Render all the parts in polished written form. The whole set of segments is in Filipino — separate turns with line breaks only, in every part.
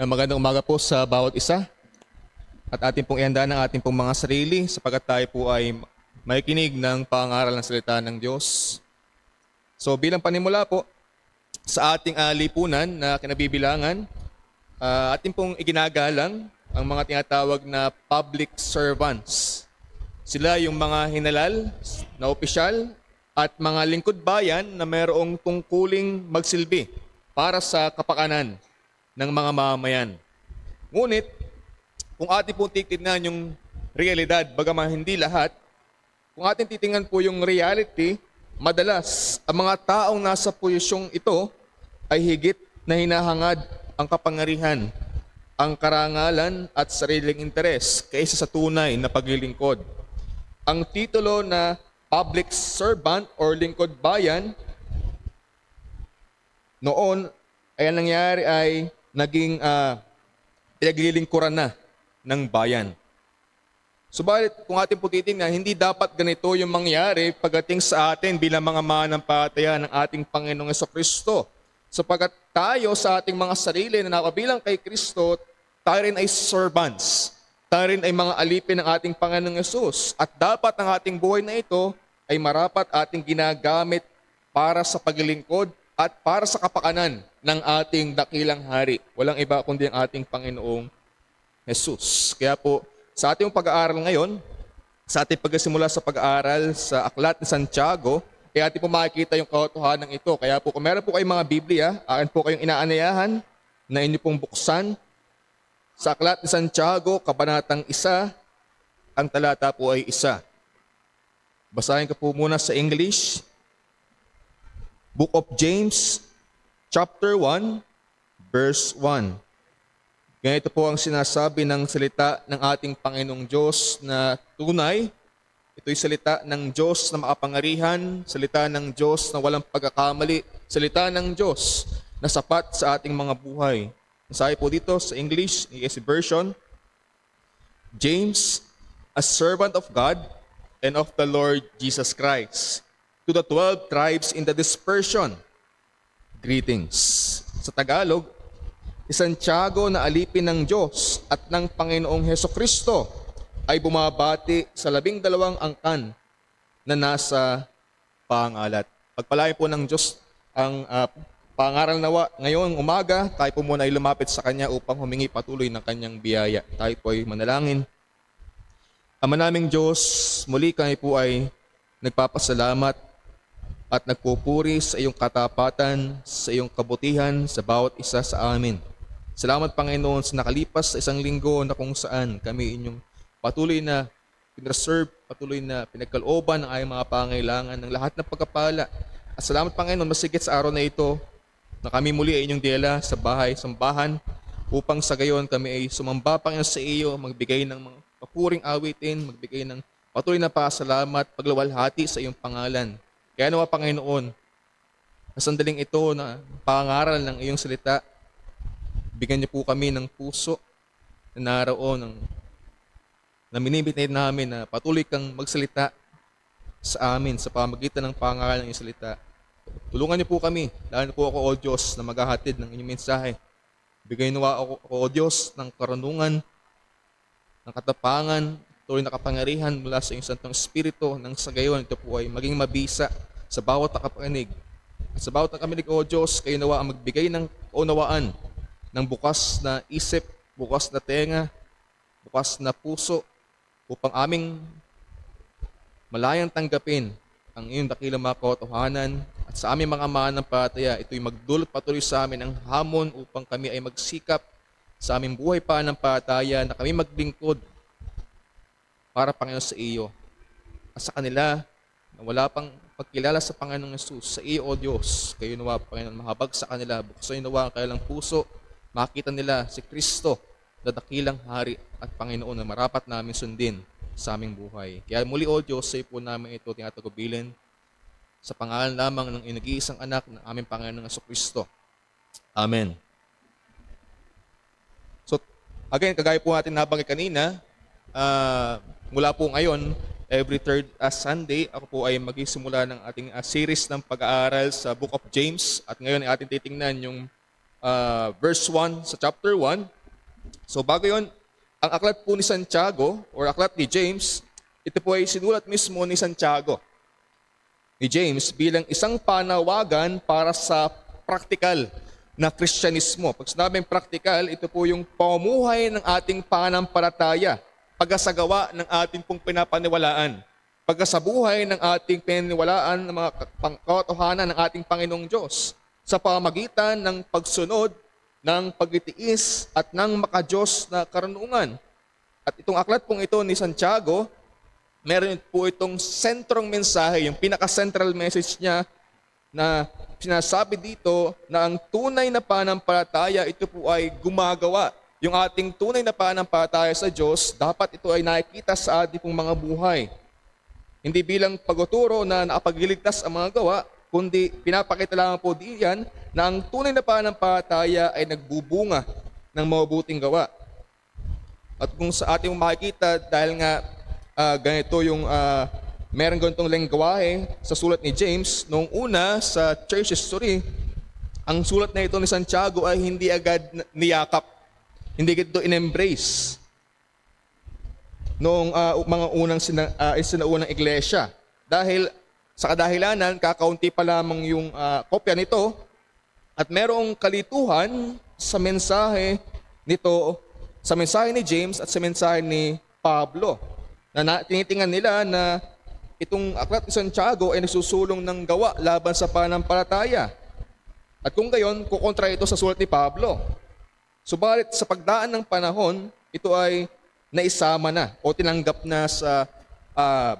Magandang umaga po sa bawat isa at ating pong ihanda ng ating pong mga sarili sapagkat tayo po ay makikinig ng pangaral ng salita ng Diyos. So bilang panimula po sa ating lipunan na kinabibilangan, ating pong iginagalang ang mga tinatawag na public servants. Sila yung mga hinalal na opisyal at mga lingkod bayan na mayroong tungkuling magsilbi para sa kapakanan ng mga mamamayan. Ngunit, kung ating po titignan yung realidad, bagaman hindi lahat, kung ating titingnan po yung reality, madalas ang mga taong nasa posisyong ito ay higit na hinahangad ang kapangyarihan, ang karangalan at sariling interes kaysa sa tunay na paglilingkod. Ang titulo na public servant or lingkod bayan, noon ay ang nangyari ay naging pinaglilingkuran na ng bayan. Subalit, kung ating po titingnan, hindi dapat ganito yung mangyari pagdating sa atin bilang mga manampalataya ng ating Panginoong Jesucristo. Sapagkat tayo sa ating mga sarili na nakabilang kay Kristo, tayo rin ay servants. Tayo rin ay mga alipin ng ating Panginoong Yesus. At dapat ang ating buhay na ito ay marapat ating ginagamit para sa paglilingkod at para sa kapakanan ng ating dakilang hari. Walang iba kundi ang ating Panginoong Jesus. Kaya po, sa ating pag-aaral ngayon, sa ating pagsimula sa pag-aaral sa Aklat ni Santiago, ay ating po makikita yung katotohanan ng ito. Kaya po, kung meron po kayong mga Biblia, akin po kayong inaanayahan na inyo pong buksan. Sa Aklat ni Santiago, Kabanatang 1, ang talata po ay 1. Basahin ko po muna sa English. Book of James, chapter 1, verse 1. Ganito po ang sinasabi ng salita ng ating Panginoong Diyos na tunay. Ito'y salita ng Diyos na makapangyarihan, salita ng Diyos na walang pagkakamali, salita ng Diyos na sapat sa ating mga buhay. Masahe po dito sa English, ESV version. James, a servant of God and of the Lord Jesus Christ, to the 12 tribes in the dispersion, greetings. Sa Tagalog, Santiago na alipin ng Diyos at ng Panginoong Hesukristo ay bumabati sa 12 angkan na nasa pangalat. Pagpalain po ng Diyos ang pangaral nawa ngayong umaga, tayo po muna ay lumapit sa Kanya upang humingi patuloy ng Kanyang biyaya. Tayo po ay manalangin. Ama naming Diyos, muli kami po ay nagpapasalamat at nagpupuri sa iyong katapatan, sa iyong kabutihan, sa bawat isa sa amin. Salamat Panginoon sa nakalipas sa isang linggo na kung saan kami inyong patuloy na pinreserve, patuloy na pinagkalooban ng aming mga pangailangan ng lahat ng pagkapala. At salamat Panginoon, masigit sa araw na ito na kami muli ay inyong diyala sa bahay, sambahan, upang sa gayon kami ay sumamba Panginoon sa iyo, magbigay ng mga papuring awitin, magbigay ng patuloy na pasalamat, pagluwalhati sa iyong pangalan. Kaya nawa Panginoon, sa sandaling ito na pangaral ng iyong salita, bigyan niyo po kami ng puso na naroon na minibitid namin na patuloy kang magsalita sa amin sa pamagitan ng pangaral ng iyong salita. Tulungan niyo po kami, lalo po ako, O Diyos, na maghahatid ng inyong mensahe. Bigay nawa ako, O Diyos, ng karunungan, ng katapangan, tuloy na kapangyarihan mula sa iyong Santong Espiritu, nang sa gayon ito po ay maging mabisa sa bawat nakapakinig. At sa bawat nakaminig, O Diyos, kayo nawa ang magbigay ng kaunawaan ng bukas na isip, bukas na tenga, bukas na puso, upang aming malayang tanggapin ang iyong dakilang mga katotohanan at sa aming mga manampalataya, ito'y magdulot patuloy sa amin ng hamon upang kami ay magsikap sa aming buhay pananampalataya na kami maglingkod para Panginoon sa iyo. At sa kanila na wala pang pagkilala sa Panginoong Yesus, sa iyo, O Diyos, kayo nawa, Panginoon, mahabag sa kanila, buksan nawa ang kanilang puso, makita nila si Kristo, na dakilang hari at Panginoon na marapat namin sundin sa aming buhay. Kaya muli, O Diyos, sa iyo po namin ito tinatagubilin sa pangalan lamang ng inag-iisang anak ng aming Panginoong Jesucristo. Amen. So, again, kagaya po natin nabanggit kanina, mula po ngayon, every third Sunday, ako po ay magsisimula ng ating series ng pag-aaral sa Book of James. At ngayon ay ating titingnan yung verse 1 sa chapter 1. So bago yon, ang aklat po ni Santiago or aklat ni James, ito po ay sinulat mismo ni Santiago, ni James, bilang isang panawagan para sa praktikal na Kristyanismo. Pag sinabing praktikal, ito po yung pamumuhay ng ating pananampalataya, pagkasagawa ng ating pong pinapaniwalaan, pagkasabuhay ng ating pinaniwalaan ng mga katotohanan ng ating Panginoong Diyos sa pamagitan ng pagsunod, ng pagtitiis at ng makadiyos na karunungan. At itong aklat pong ito ni Santiago, meron po itong sentrong mensahe, yung pinaka-central message niya na sinasabi dito na ang tunay na pananampalataya, ito po ay gumagawa. Yung ating tunay na pananampalataya sa Diyos, dapat ito ay nakikita sa ating pong mga buhay. Hindi bilang pagtuturo na nakapagliligtas ang mga gawa, kundi pinapakita lang po diyan na ang tunay na pananampalataya ay nagbubunga ng mabubuting gawa. At kung sa ating makikita, dahil nga ganito yung meron ganitong lengguwahe sa sulat ni James, noong una sa church history, ang sulat na ito ni Santiago ay hindi agad niyakap, hindi ito in-embrace noong mga unang sinaunang iglesia. Dahil sa kadahilanan, kakaunti pa lamang yung kopya nito at merong kalituhan sa mensahe nito, sa mensahe ni James at sa mensahe ni Pablo, na tinitingnan nila na itong aklat ni Santiago ay nagsusulong ng gawa laban sa pananampalataya. At kung gayon, kukontra ito sa sulat ni Pablo. Subalit sa pagdaan ng panahon, ito ay naisama na o tinanggap na sa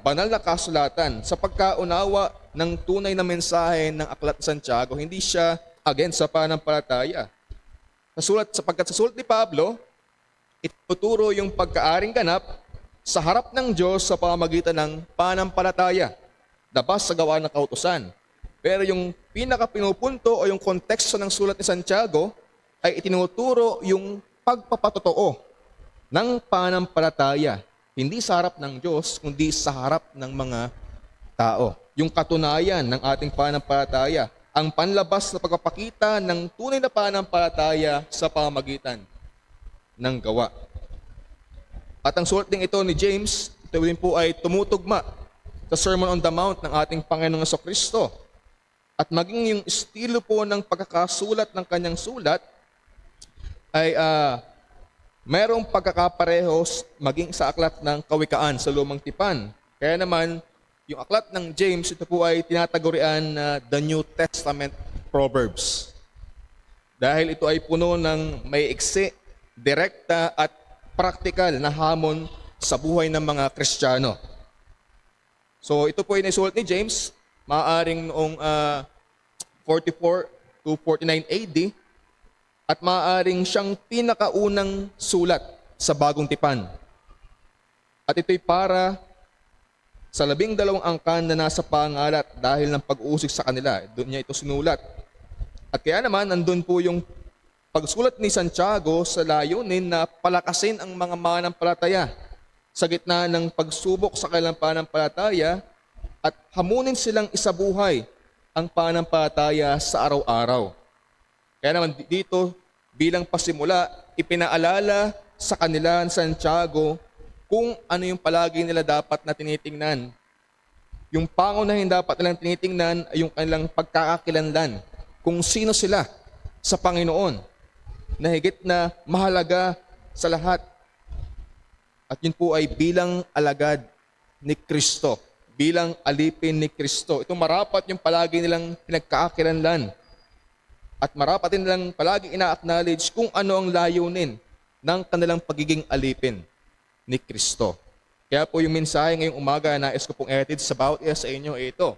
banal na kasulatan sa pagkaunawa ng tunay na mensahe ng aklat ni Santiago. Hindi siya against sa pananampalataya. Sapagkat sa sulat ni Pablo, ituturo yung pagkaaring ganap sa harap ng Diyos sa pamamagitan ng pananampalataya, labas sa gawa ng kautusan. Pero yung pinaka-pinupunto o yung konteksto ng sulat ni Santiago ay itinuturo yung pagpapatotoo ng pananampalataya, hindi sa harap ng Diyos, kundi sa harap ng mga tao. Yung katunayan ng ating pananampalataya, ang panlabas na pagpapakita ng tunay na pananampalataya sa pamamagitan ng gawa. At ang sulat din ito ni James, ito din po ay tumutugma sa Sermon on the Mount ng ating Panginoong Jesucristo. At maging yung estilo po ng pagkakasulat ng kanyang sulat ay mayroong pagkakaparehos maging sa aklat ng Kawikaan sa Lumang Tipan. Kaya naman, yung aklat ng James, ito po ay tinatagurian na the New Testament Proverbs. Dahil ito ay puno ng may iksi, direkta at praktikal na hamon sa buhay ng mga Kristiyano. So ito po ay naisulat ni James, maaaring noong 44 to 49 AD, at maaaring siyang pinakaunang sulat sa Bagong Tipan. At ito'y para sa 12 angkan na nasa pangalat dahil ng pag-uusig sa kanila. Doon niya ito sinulat. At kaya naman, nandun po yung pagsulat ni Santiago sa layunin na palakasin ang mga mananampalataya sa gitna ng pagsubok sa kanilang pananampalataya at hamunin silang isabuhay ang pananampalataya sa araw-araw. Kaya naman dito, bilang pasimula, ipinaalala sa kanila ng Santiago kung ano yung palagi nila dapat na tinitingnan. Yung pangunahin dapat nilang tinitingnan ay yung kanilang pagkakakilanlan, kung sino sila sa Panginoon, na higit na mahalaga sa lahat. At yun po ay bilang alagad ni Kristo, bilang alipin ni Kristo. Ito marapat yung palagi nilang pinagkakakilanlan. At marapat din nilang palagi ina-acknowledge kung ano ang layunin ng kanilang pagiging alipin ni Kristo. Kaya po yung mensahe ngayong umaga na nais ko pong ihatid sa bawat isa sa inyo ay ito,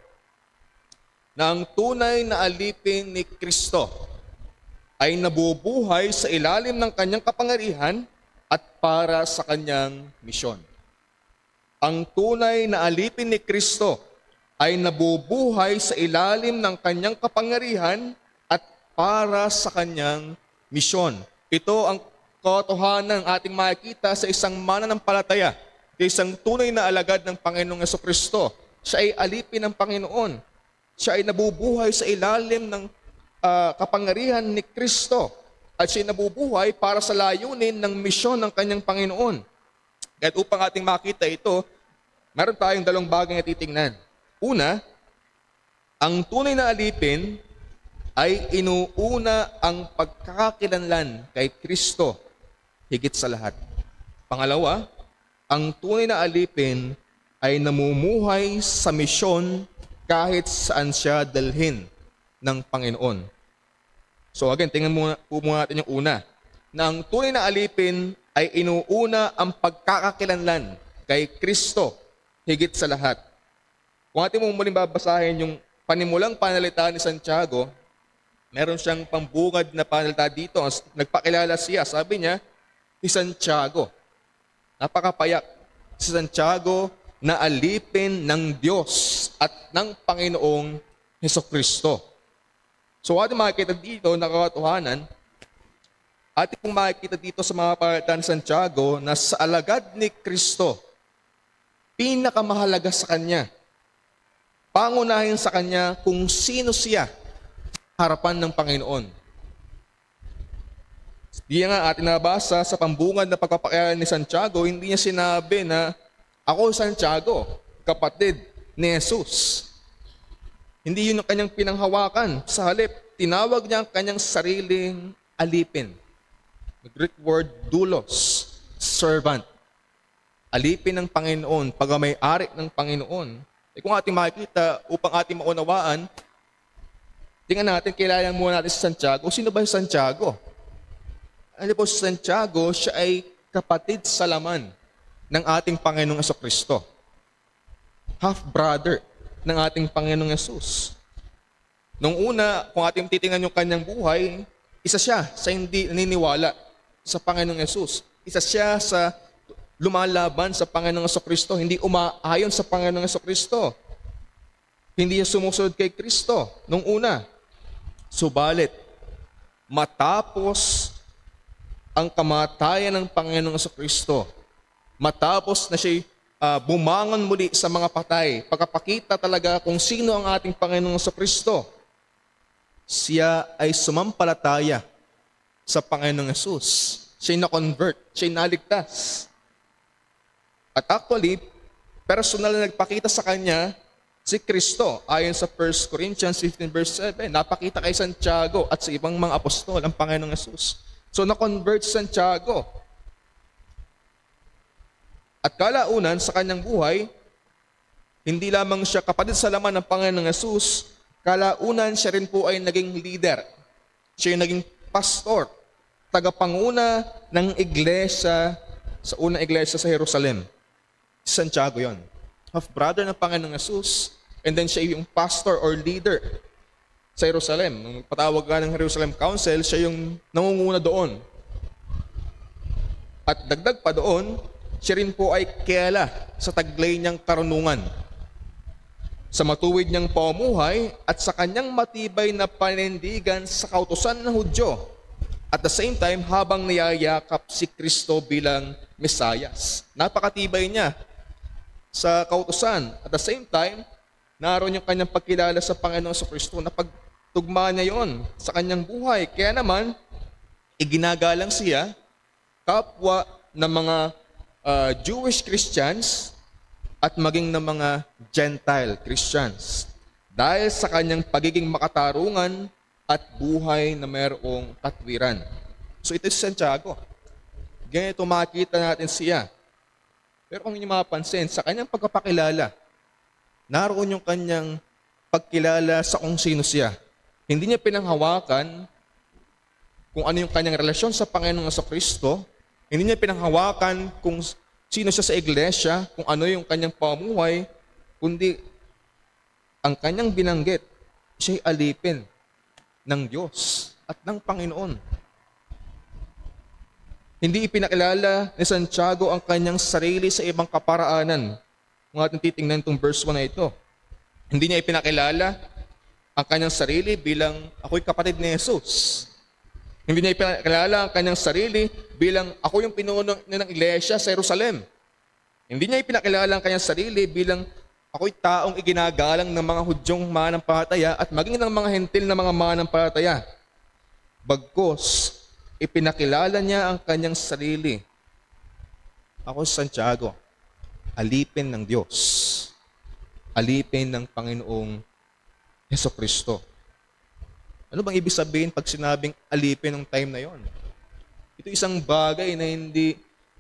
na ang tunay na alipin ni Kristo ay nabubuhay sa ilalim ng kanyang kapangyarihan at para sa kanyang misyon. Ang tunay na alipin ni Kristo ay nabubuhay sa ilalim ng kanyang kapangyarihan at para sa kanyang misyon. Ito ang katotohanan ng ating makikita sa isang mananampalataya, sa isang tunay na alagad ng Panginoong Jesucristo. Siya ay alipin ng Panginoon. Siya ay nabubuhay sa ilalim ng kapangyarihan ni Kristo. at siya'y nabubuhay para sa layunin ng misyon ng kanyang Panginoon. At upang ating makita ito, meron tayong dalawang bagay na titingnan. Una, ang tunay na alipin ay inuuna ang pagkakakilanlan kay Kristo higit sa lahat. Pangalawa, ang tunay na alipin ay namumuhay sa misyon kahit saan siya dalhin ng Panginoon. So again, tingnan po muna natin yung una. Na ang tunay na alipin ay inuuna ang pagkakakilanlan kay Kristo higit sa lahat. Kung ating mong muling babasahin yung panimulang panalita ni Santiago, meron siyang pambungad na panalita dito. Nagpakilala siya. Sabi niya, si Santiago. Napakapayak. Si Santiago na alipin ng Diyos at ng Panginoong Hesukristo. So ating makikita dito, nakakatuhanan, ating pong makikita dito sa mga panalita ni Santiago na sa alagad ni Kristo, pinakamahalaga sa Kanya, pangunahin sa Kanya kung sino siya harapan ng Panginoon. Di nga ating nabasa sa pambungad na pagpapakilala ni Santiago, hindi niya sinabi na ako Santiago, kapatid ni Jesus. Hindi yun ang kanyang pinanghawakan. Sa halip, tinawag niya ang kanyang sariling alipin. The Greek word doulos, servant. Alipin ng Panginoon, pagmamay-ari ng Panginoon. Kung ating makikita, upang ating maunawaan, tingnan natin, kailangan muna natin si Santiago. Sino ba si Santiago? Ano po si Santiago? Siya ay kapatid sa laman ng ating Panginoong Hesukristo. Half-brother ng ating Panginoong Jesus. Nung una, kung ating titingnan yung kanyang buhay, isa siya sa hindi naniniwala sa Panginoong Jesus. Isa siya sa lumalaban sa Panginoong Hesukristo, hindi umaayon sa Panginoong Hesukristo. Hindi siya sumusunod kay Kristo nung una. Subalit, matapos ang kamatayan ng Panginoong Hesukristo, matapos na siya bumangon muli sa mga patay, pagkapakita talaga kung sino ang ating Panginoong Hesukristo, siya ay sumampalataya sa Panginoong Jesus. Siya'y na-convert, siya'y naligtas. At actually, personal na nagpakita sa kanya si Kristo. Ayon sa 1 Corinthians 15 verse 7, napakita kay Santiago at sa ibang mga apostol ang Panginoong Jesus. So na-convert si Santiago. At kalaunan sa kanyang buhay, hindi lamang siya kapatid sa laman ng Panginoong Jesus, kalaunan siya rin po ay naging leader. Siya ay naging pastor, tagapanguna ng iglesia, sa unang iglesia sa Jerusalem. Si Santiago yon. Half-brother ng Panginoong Jesus, and then siya yung pastor or leader sa Jerusalem. Nung patawag ka ng Jerusalem Council, siya yung nangunguna doon. At dagdag pa doon, siya rin po ay kilala sa taglay niyang karunungan, sa matuwid niyang pamumuhay at sa kanyang matibay na panindigan sa kautusan ng Hudyo. At the same time, habang niyayakap si Kristo bilang Mesayas. Napakatibay niya sa kautusan. At the same time, naroon yung kanyang pagkilala sa Panginoon sa Kristo na pagtugma niya yon sa kanyang buhay. Kaya naman, iginagalang siya, kapwa ng mga Jewish Christians at maging ng mga Gentile Christians dahil sa kanyang pagiging makatarungan at buhay na mayroong katwiran. So ito si Santiago. Ganito makikita natin siya. Pero kung inyo mapapansin, sa kanyang pagpapakilala, naroon yung kanyang pagkilala sa kung sino siya. Hindi niya pinanghawakan kung ano yung kanyang relasyon sa Panginoong Jesucristo. Hindi niya pinanghawakan kung sino siya sa iglesia, kung ano yung kanyang pamuhay, kundi ang kanyang binanggit, siya'y alipin ng Diyos at ng Panginoon. Hindi ipinakilala ni Santiago ang kanyang sarili sa ibang kaparaanan. Kung ating titingnan itong verse 1 na ito, hindi niya ipinakilala ang kanyang sarili bilang ako'y kapatid ni Jesus. Hindi niya ipinakilala ang kanyang sarili bilang ako yung pinuno ng iglesia sa Jerusalem. Hindi niya ipinakilala ang kanyang sarili bilang ako'y taong iginagalang ng mga Hudyong manampalataya at maging ng mga hentil na mga manampalataya. Bagkus, ipinakilala niya ang kanyang sarili. Ako si Santiago, alipin ng Diyos. Alipin ng Panginoong Hesukristo. Ano bang ibig sabihin pag sinabing alipin ng time na yon? Ito isang bagay na hindi,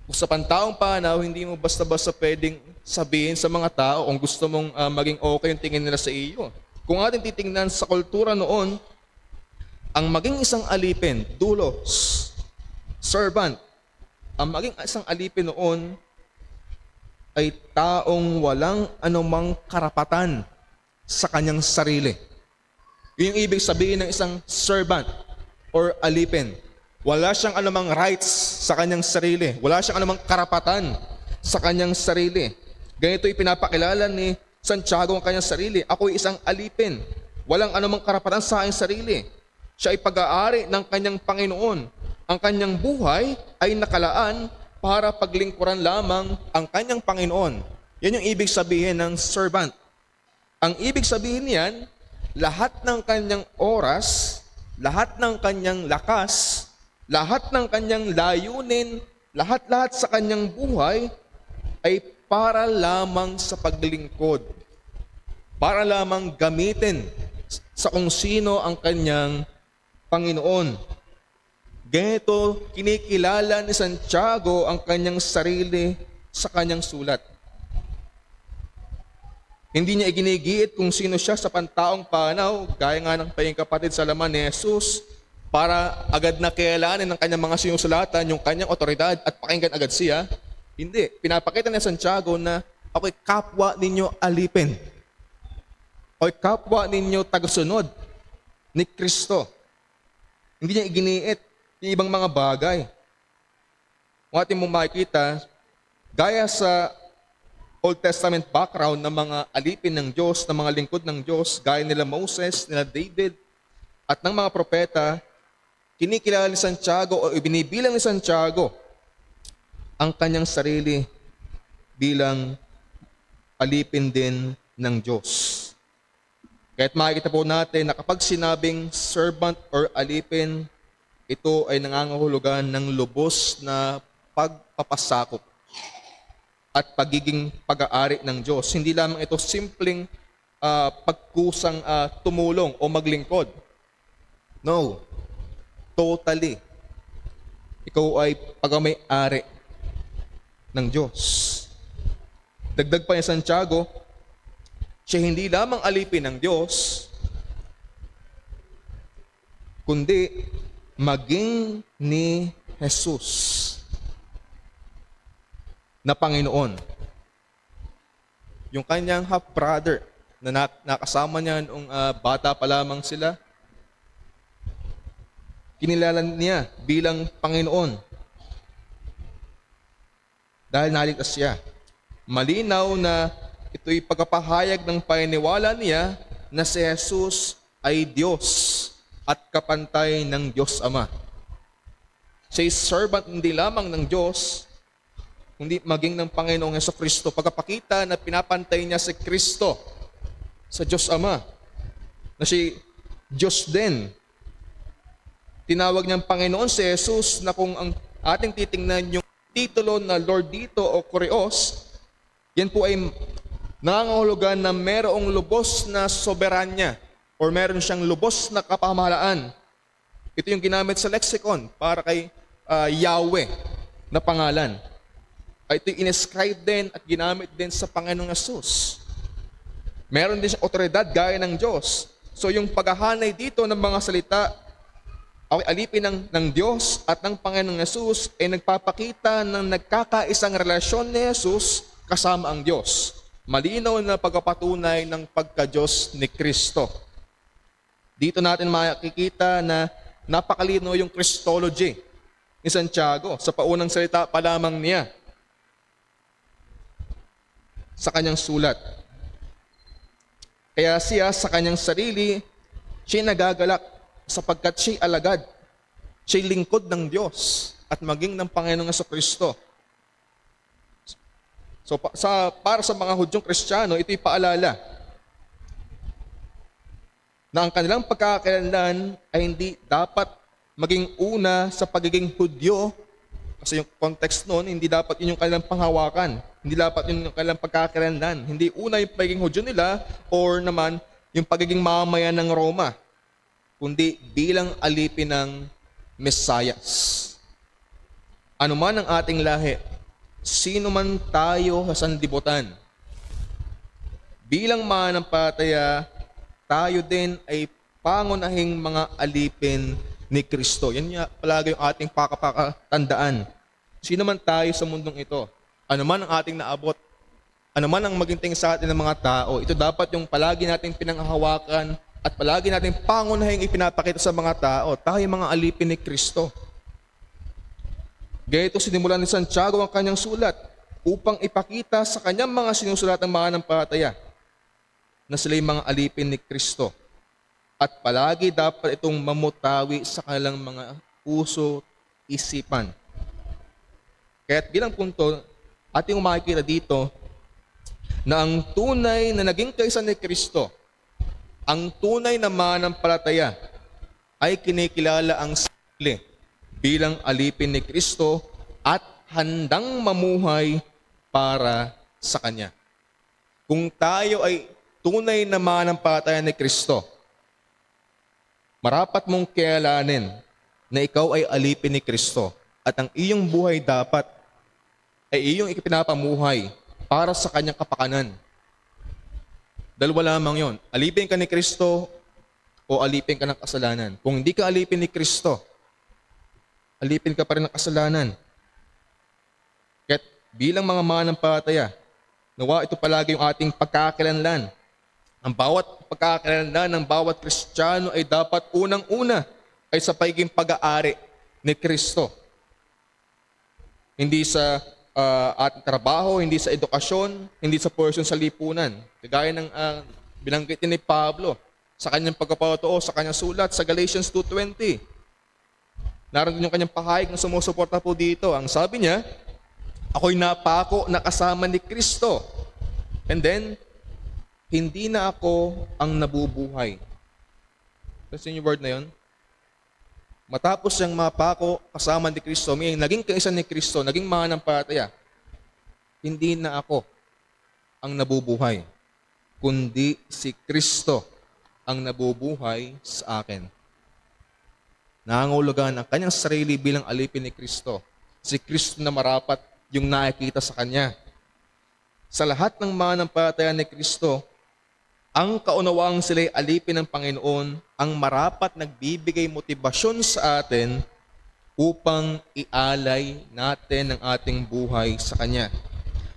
sa pantaong panaw, hindi mo basta-basta pwedeng sabihin sa mga tao kung gusto mong maging okay yung tingin nila sa iyo. Kung ating titingnan sa kultura noon, ang maging isang alipin, doulos, servant, ang maging isang alipin noon ay taong walang anumang karapatan sa kanyang sarili. Yun yung ibig sabihin ng isang servant or alipin. Wala siyang anumang rights sa kanyang sarili. Wala siyang anumang karapatan sa kanyang sarili. Ganito ipinapakilala ni Santiago ang kanyang sarili. Ako'y isang alipin. Walang anumang karapatan sa aking sarili. Siya ay pag-aari ng kanyang Panginoon. Ang kanyang buhay ay nakalaan para paglingkuran lamang ang kanyang Panginoon. Yan yung ibig sabihin ng servant. Ang ibig sabihin niyan, lahat ng kanyang oras, lahat ng kanyang lakas, lahat ng kanyang layunin, lahat-lahat sa kanyang buhay ay para lamang sa paglingkod. Para lamang gamitin sa kung sino ang kanyang Panginoon. Ganito kinikilala ni Santiago ang kanyang sarili sa kanyang sulat. Hindi niya iginigiit kung sino siya sa pantaong panaw, gaya nga ng paying kapatid sa laman ni Jesus, para agad na kilalanin ng kanyang mga sinusulatan yung kanyang otoridad at pakinggan agad siya. Hindi. Pinapakita ni Santiago na ako'y kapwa ninyo alipin. Ako'y kapwa ninyo tagasunod ni Kristo. Hindi niya iginiit yung ibang mga bagay. Kung ating mong makikita, gaya sa Old Testament background ng mga alipin ng Diyos, ng mga lingkod ng Diyos, gaya nila Moses, nila David, at ng mga propeta, kinikilala ni Santiago o ibinibilang ni Santiago ang kanyang sarili bilang alipin din ng Diyos. Kaya't makikita po natin na kapag sinabing servant or alipin, ito ay nangangahulugan ng lubos na pagpapasakop at pagiging pag-aari ng Diyos. Hindi lamang ito simpleng pagkusang tumulong o maglingkod. No. Totally. Ikaw ay pag-may-ari ng Diyos. Dagdag pa ni Santiago, siya hindi lamang alipin ng Diyos, kundi maging ni Jesus na Panginoon. Yung kanyang half-brother na nakasama niya noong bata pa lamang sila, kinilala niya bilang Panginoon dahil naligtas siya. Malinaw na ito'y pagpapahayag ng paniniwala niya na si Jesus ay Diyos at kapantay ng Diyos Ama. Siya'y servant hindi lamang ng Diyos, kundi maging ng Panginoong Hesukristo. Pagkapakita na pinapantay niya si Kristo sa Diyos Ama, na si Diyos din. Tinawag niyang Panginoon si Jesus na kung ang ating titingnan yung titulo na Lord dito o Kurios, yan po ay nangangahulugan na merong lubos na soberanya or meron siyang lubos na kapamahalaan. Ito yung ginamit sa lexicon para kay Yahweh na pangalan. Ito yung inescribe din at ginamit din sa Panginoong Yesus. Meron din siyang otoridad gaya ng Diyos. So yung paghahanay dito ng mga salita, okay, alipin ng Diyos at ng Panginoong Yesus ay nagpapakita ng nagkakaisang relasyon ni Yesus kasama ang Diyos. Malinaw na pagpapatunay ng pagka-Diyos ni Kristo. Dito natin makikita na napakalino yung Christology ni Santiago sa paunang salita pa lamang niya sa kanyang sulat. Kaya siya sa kanyang sarili, siya'y nagagalak sapagkat siya'y alagad, siya'y lingkod ng Diyos at maging ng Panginoong Hesukristo. So para sa mga Hudyong Kristiyano, ito'y paalala na ang kanilang pagkakakilanlan ay hindi dapat maging una sa pagiging Hudyo, kasi yung context noon, hindi dapat yun yung kanilang panghawakan. Hindi dapat yun yung kanilang pagkakakilanlan. Hindi una yung pagiging Hudyo nila or naman yung pagiging mamamayan ng Roma, kundi bilang alipin ng Mesiyas. Ano man ang ating lahi, sino man tayo sa sanlibutan, bilang mananampalataya, tayo din ay pangunahing mga alipin ni Kristo. Yan nga palagi yung ating pakatandaan. Sino man tayo sa mundong ito, ano man ang ating naabot, ano man ang maginting sa atin ng mga tao, ito dapat yung palagi nating pinanghahawakan at palagi nating pangunahing ipinapakita sa mga tao. Tayo mga alipin ni Kristo. Ganito sinimulan ni Santiago ang kanyang sulat upang ipakita sa kanyang mga sinusulatang mananampalataya na sila'y mga alipin ni Kristo. At palagi dapat itong mamutawi sa kanilang mga puso, isipan. Kaya't bilang punto, ating makikita dito na ang tunay na naging kaisa ni Kristo, ang tunay na mananampalataya ay kinikilala ang sarili bilang alipin ni Kristo at handang mamuhay para sa Kanya. Kung tayo ay tunay na mananampalataya ni Kristo, marapat mong kilalanin na ikaw ay alipin ni Kristo at ang iyong buhay dapat ay iyong ipinapamuhay para sa Kanyang kapakanan. Dalawa lamang yon. Alipin ka ni Kristo o alipin ka ng kasalanan. Kung hindi ka alipin ni Kristo, alipin ka pa rin ng kasalanan. Kaya't bilang mga mananampalataya, nawa ito palagi yung ating pagkakakilanlan. Ang bawat pagkakakilanlan ng bawat Kristiyano ay dapat unang-una ay sa pagiging pag-aari ni Kristo. Hindi sa ating trabaho, hindi sa edukasyon, hindi sa portion sa lipunan. Kagaya ng binanggit ni Pablo sa kanyang pagkapatotoo, sa kanyang sulat sa Galatians 2:20. Naroon din yung kanyang pahayag na sumusuporta po dito. Ang sabi niya, ako'y napako na kasama ni Kristo. And then, hindi na ako ang nabubuhay. Kasi yung word na yun, matapos siyang mapako kasama ni Kristo, may naging kaisa ni Kristo, naging mananampalataya, hindi na ako ang nabubuhay, kundi si Kristo ang nabubuhay sa akin. Nangangahulugan ang kanyang sarili bilang alipin ni Kristo. Si Kristo na marapat yung nakikita sa kanya. Sa lahat ng mananampalataya ni Kristo, ang kaunawang sila'y alipin ng Panginoon ang marapat nagbibigay motibasyon sa atin upang ialay natin ang ating buhay sa Kanya.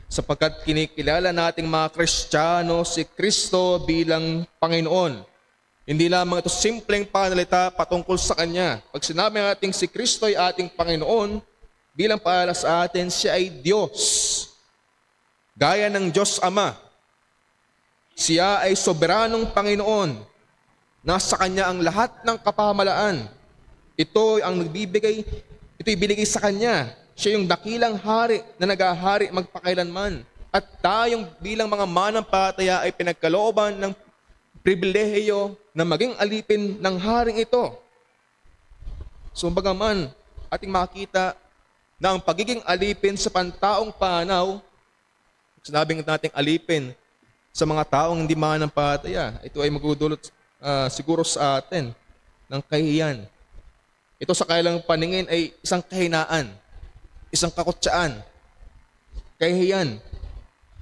Sapagkat kinikilala nating mga Kristiyano si Kristo bilang Panginoon. Hindi lamang ito simpleng panalita patungkol sa Kanya. Pag sinabi nating si Kristo ay ating Panginoon, bilang paalala sa atin, siya ay Diyos. Gaya ng Diyos Ama. Siya ay soberanong Panginoon. Nasa Kanya ang lahat ng kapamahalaan. Ito ang nagbibigay, ito'y binigay sa Kanya. Siya yung dakilang hari na nagahari magpakailanman. At tayong bilang mga mananampalataya ay pinagkalooban ng pribilehiyo na maging alipin ng haring ito. So bagaman ating makita na ang pagiging alipin sa pantaong panaw, sinabing nating alipin sa mga taong hindi mananampalataya, ito ay magdudulot siguro sa atin ng kahihiyan. Ito sa kailang paningin ay isang kahinaan, isang kakutsaan, kahihiyan.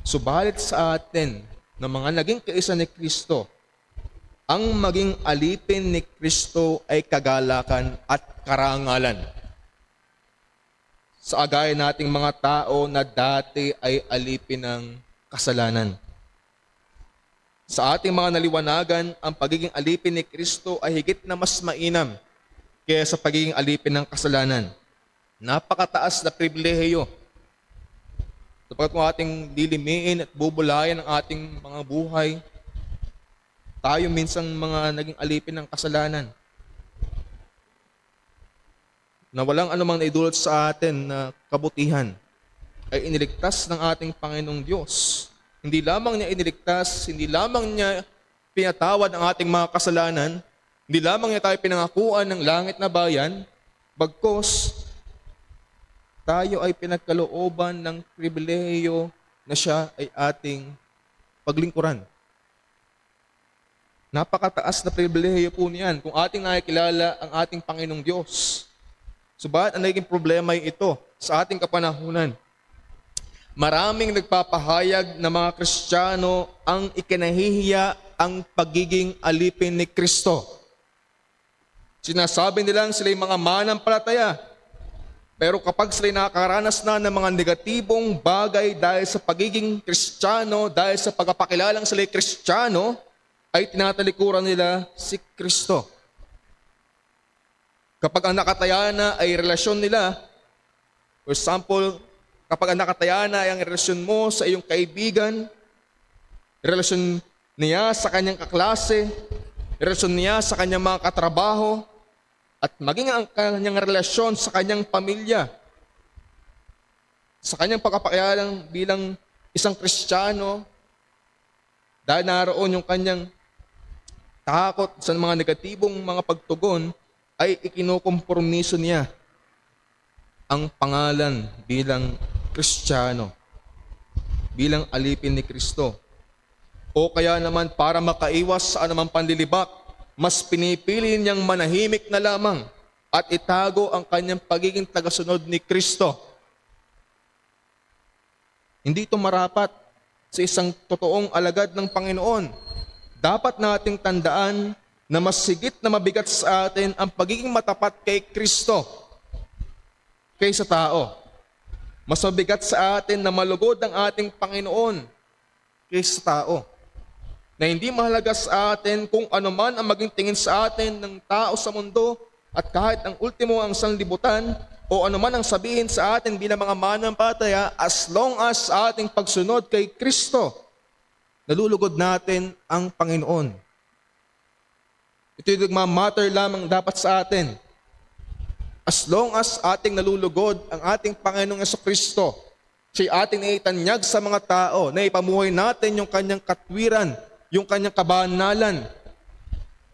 Subalit sa atin na mga naging kaisa ni Kristo, ang maging alipin ni Kristo ay kagalakan at karangalan. Sa agaya nating mga tao na dati ay alipin ng kasalanan. Sa ating mga naliwanagan, ang pagiging alipin ni Kristo ay higit na mas mainam kaysa sa pagiging alipin ng kasalanan. Napakataas na pribilehiyo. Sapagkat kung ating lilimiin at bubulayan ang ating mga buhay, tayo minsan mga naging alipin ng kasalanan. Na walang anumang naidulot sa atin na kabutihan ay iniligtas ng ating Panginoong Diyos. Hindi lamang niya iniligtas, hindi lamang niya pinatawad ang ating mga kasalanan, Hindi lamang niya tayo pinangakuan ng langit na bayan, bagkos tayo ay pinagkalooban ng pribilehiyo na siya ay ating paglingkuran. Napakataas na pribilehiyo po niyan kung ating nakikilala ang ating Panginoong Diyos. Subalit ang naging problema ay ito sa ating kapanahunan. Maraming nagpapahayag na mga Kristiyano ang ikinahihiya ang pagiging alipin ni Kristo. Sinasabi nilang sila'y mga manampalataya. Pero kapag sila'y nakakaranas na ng mga negatibong bagay dahil sa pagiging Kristiyano, dahil sa pagpapakilalang sila'y Kristiyano, ay tinatalikuran nila si Kristo. Kapag ang nakatayana ay relasyon nila, for example, kapag ang nakatayana ay ang relasyon mo sa iyong kaibigan, relasyon niya sa kanyang kaklase, relasyon niya sa kanyang mga katrabaho, at maging ang kanyang relasyon sa kanyang pamilya, sa kanyang pagpapakilalang bilang isang Kristiyano, dahil naroon yung kanyang takot sa mga negatibong mga pagtugon, ay ikinukompromiso niya ang pangalan bilang Kristiyano, bilang alipin ni Kristo. O kaya naman para makaiwas sa anumang panlilibak, mas pinipili niyang manahimik na lamang at itago ang kanyang pagiging tagasunod ni Kristo. Hindi ito marapat sa isang totoong alagad ng Panginoon. Dapat nating tandaan na mas higit na mabigat sa atin ang pagiging matapat kay Kristo kaysa tao. Mas mabigat sa atin na malugod ang ating Panginoon kaysa tao. Na hindi mahalaga sa atin kung ano man ang maging tingin sa atin ng tao sa mundo, at kahit ang ultimo ang sanlibutan o ano man ang sabihin sa atin bilang mga manampalataya, as long as sa ating pagsunod kay Kristo, nalulugod natin ang Panginoon. Ito yung nagmamatter lamang dapat sa atin. As long as ating nalulugod ang ating Panginoong Jesucristo, siya'y ating naitanyag sa mga tao, na ipamuhay natin yung kanyang katwiran, yung kanyang kabanalan.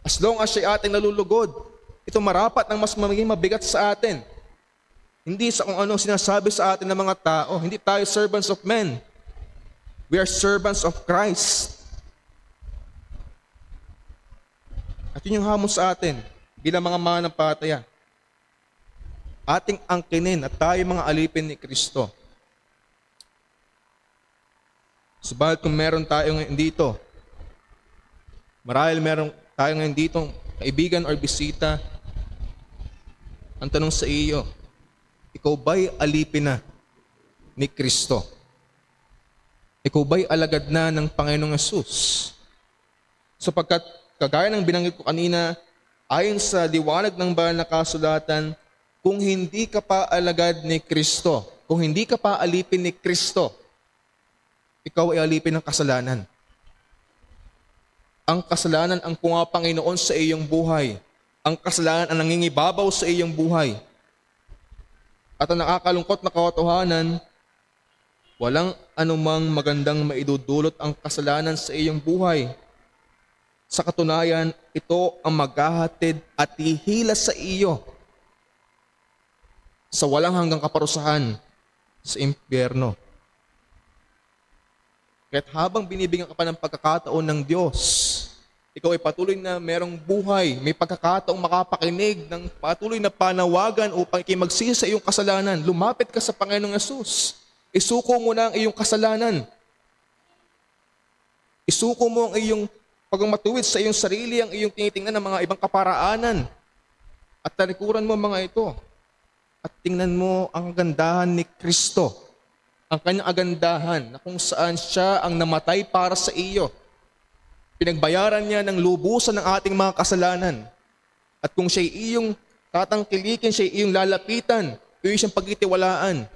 As long as siya'y ating nalulugod, ito marapat ang mas maging mabigat sa atin. Hindi sa kung ano sinasabi sa atin ng mga tao. Hindi tayo servants of men. We are servants of Christ. At yun yung hamon sa atin bilang mga manampalataya. Ating angkinin at tayo mga alipin ni Kristo. Subalit kung meron tayo ngayon dito, marahil meron tayo ngayon dito kaibigan or bisita, ang tanong sa iyo, ikaw ba'y alipin na ni Kristo? Ikaw ba'y alagad na ng Panginoong Yesus? Sapagkat kagaya ng binanggit ko kanina, ayon sa liwanag ng banal na kasulatan, kung hindi ka pa alagad ni Kristo, kung hindi ka pa alipin ni Kristo, ikaw ay alipin ng kasalanan. Ang kasalanan ang pumapanginoon sa iyong buhay. Ang kasalanan ang nangingibabaw sa iyong buhay. At ang nakakalungkot na katotohanan, walang anumang magandang maidudulot ang kasalanan sa iyong buhay. Sa katunayan, ito ang maghahatid at hihila sa iyo sa walang hanggang kaparusahan sa impyerno. Kaya't habang binibigyan ka pa ng pagkakataon ng Diyos, ikaw ay patuloy na merong buhay, may pagkakataong makapakinig ng patuloy na panawagan upang ikimagsisi sa iyong kasalanan. Lumapit ka sa Panginoong Yesus. Isuko mo na ang iyong kasalanan. Isuko mo ang iyong pagmamatuwid sa iyong sarili, ang iyong tinitingnan ng mga ibang kaparaanan. At talikuran mo mga ito. At tingnan mo ang kagandahan ni Kristo. Ang kanyang agandahan na kung saan siya ang namatay para sa iyo. Pinagbayaran niya ng lubusan ng ating mga kasalanan. At kung siya'y iyong tatangkilikin, siya'y iyong lalapitan, iyong siyang pagtitiwalaan,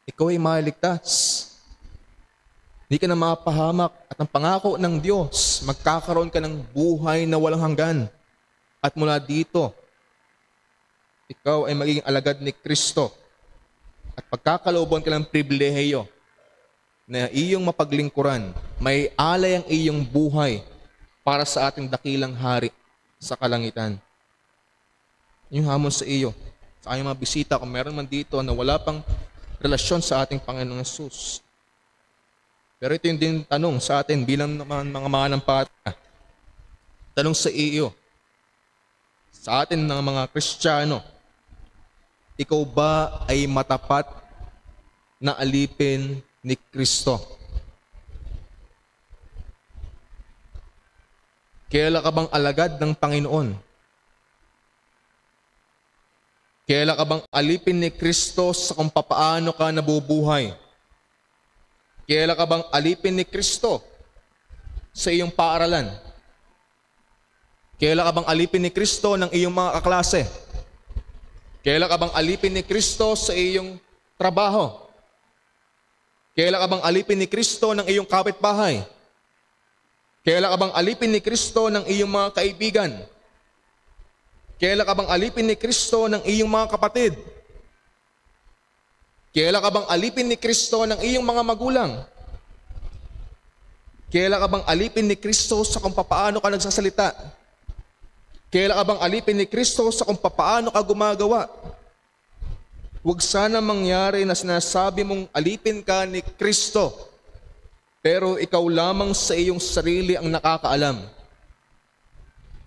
ikaw ay maligtas. Hindi ka na mapahamak at ang pangako ng Diyos, magkakaroon ka ng buhay na walang hanggan. At mula dito, ikaw ay magiging alagad ni Kristo. At pagkakalooban ka ng pribilehiyo na iyong mapaglingkuran, may alay ang iyong buhay para sa ating dakilang hari. sa kalangitan. Yung hamon sa iyo, sa aking mga bisita, kung meron man dito na wala pang relasyon sa ating Panginoong Yesus. Pero ito yung din tanong sa atin bilang naman mga mananampalataya. Tanong sa iyo, sa atin ng mga Kristiyano, ikaw ba ay matapat na alipin ni Kristo? Kailan ka bang alagad ng Panginoon? Kailan ka bang alipin ni Kristo sa kung papaano ka nabubuhay? Kailan ka bang alipin ni Kristo sa iyong paaralan? Kailan ka bang alipin ni Kristo ng iyong mga kaklase? Kailan ka bang alipin ni Kristo sa iyong trabaho? Kailan ka bang alipin ni Kristo ng iyong kapitbahay? Kailan ka bang alipin ni Kristo ng iyong mga kaibigan? Kailan ka bang alipin ni Kristo ng iyong mga kapatid? Kailan ka bang alipin ni Kristo ng iyong mga magulang? Kailan ka bang alipin ni Kristo sa kung papaano ka nagsasalita? Kailan ka bang alipin ni Kristo sa kung papaano ka gumagawa? Huwag sana mangyari na sinasabi mong alipin ka ni Kristo, pero ikaw lamang sa iyong sarili ang nakakaalam.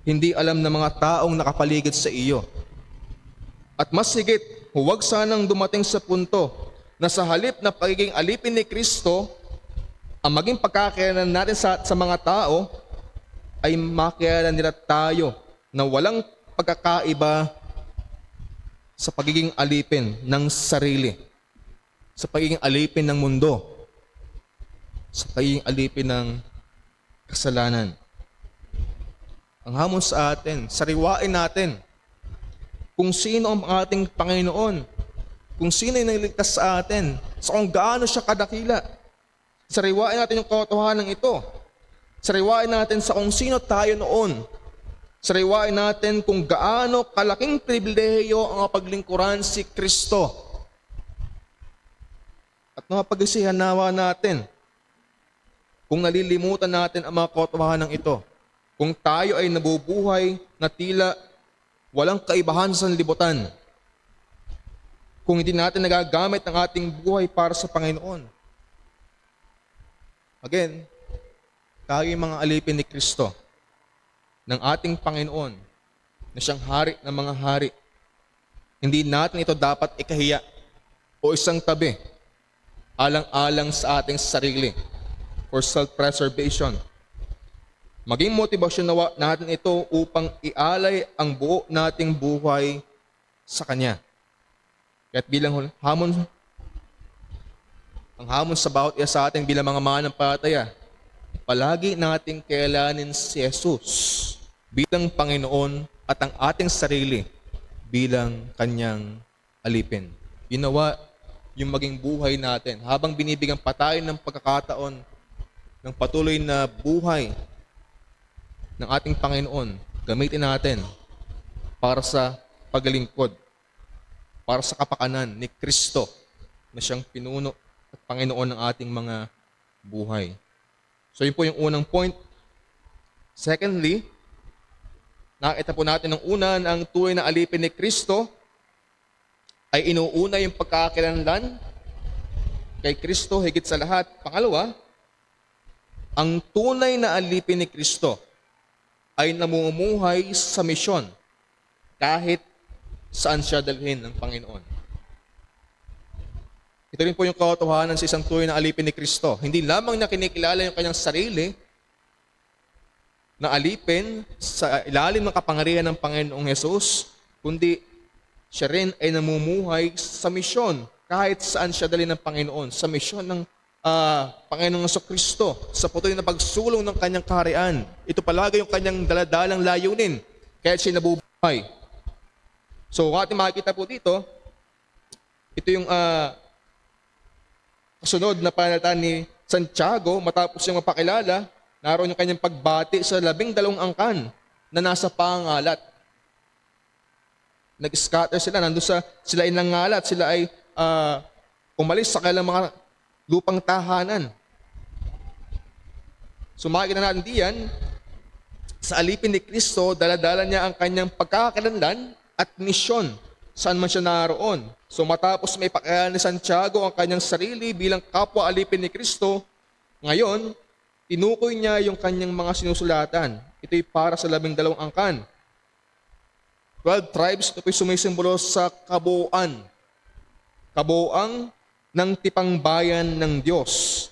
Hindi alam ng mga taong nakapaligid sa iyo. At mas higit, huwag sanang dumating sa punto na sa halip na pagiging alipin ni Kristo, ang maging pagkakayanan natin sa mga tao ay makiyanan nila tayo na walang pagkakaiba sa pagiging alipin ng sarili, sa pagiging alipin ng mundo, sa pagiging alipin ng kasalanan. Ang hamon sa atin, sariwain natin kung sino ang ating Panginoon, kung sino yung naligtas sa atin, sa kung gaano siya kadakila. Sariwain natin yung katotohanan ito. Sariwain natin sa kung sino tayo noon. Sariwain natin kung gaano kalaking pribilehiyo ang paglingkuran si Kristo. At mapag-isihan nawa natin kung nalilimutan natin ang mga katotohanan ito. Kung tayo ay nabubuhay na tila walang kaibahan sa sanlibutan. Kung hindi natin nagagamit ang ating buhay para sa Panginoon. Again, tayo mga alipin ni Kristo, ng ating Panginoon, na siyang hari ng mga hari. Hindi natin ito dapat ikahiya o isang tabi, alang-alang sa ating sarili for self-preservation. Maging motivasyon natin ito upang ialay ang buo nating buhay sa Kanya. Kaya't bilang hamon, ang hamon sa bawat isa sa atin bilang mga mananampalataya, palagi nating kailanin si Jesus bilang Panginoon at ang ating sarili bilang Kanyang alipin. Ginawa yung maging buhay natin habang binibigyan pa tayo ng pagkakataon ng patuloy na buhay ng ating Panginoon, gamitin natin para sa paglingkod, para sa kapakanan ni Kristo na siyang pinuno at Panginoon ng ating mga buhay. So yun po yung unang point. Secondly, nakita po natin ng una na ang tunay na alipin ni Kristo ay inuuna yung pagkakakilanlan kay Kristo higit sa lahat. Pangalawa, ang tunay na alipin ni Kristo ay namumuhay sa misyon kahit saan siya dalhin ng Panginoon. Ito rin po yung katotohanan sa isang tunay na alipin ni Kristo. Hindi lamang niya kinikilala yung kanyang sarili na alipin sa ilalim ng kapangyarihan ng Panginoong Hesus, kundi siya rin ay namumuhay sa misyon kahit saan siya dalhin ng Panginoon, sa misyon ng Panginoong Kristo, sa patuloy na pagsulong ng kanyang kaharian. Ito palagi yung kanyang daladalang layunin, kaya siya nabubuhay. So, ating makikita po dito, ito yung kasunod na panalita ni Santiago, matapos yung mapakilala, naroon yung kanyang pagbati sa 12 angkan na nasa pangalat. Nag-scatter sila, nandun sila ay nangalat, sila ay umalis sa kanilang mga lupang tahanan. So makikita natin diyan Sa alipin ni Kristo, daladala niya ang kanyang pagkakakilanlan at misyon saan man siya naroon. So matapos may pakailan ni Santiago ang kanyang sarili bilang kapwa alipin ni Kristo, ngayon, tinukoy niya yung kanyang mga sinusulatan. Ito'y para sa 12 angkan. 12 tribes, ito'y sumisimbolo sa kabuuan. Kabuuan ng tipang bayan ng Diyos.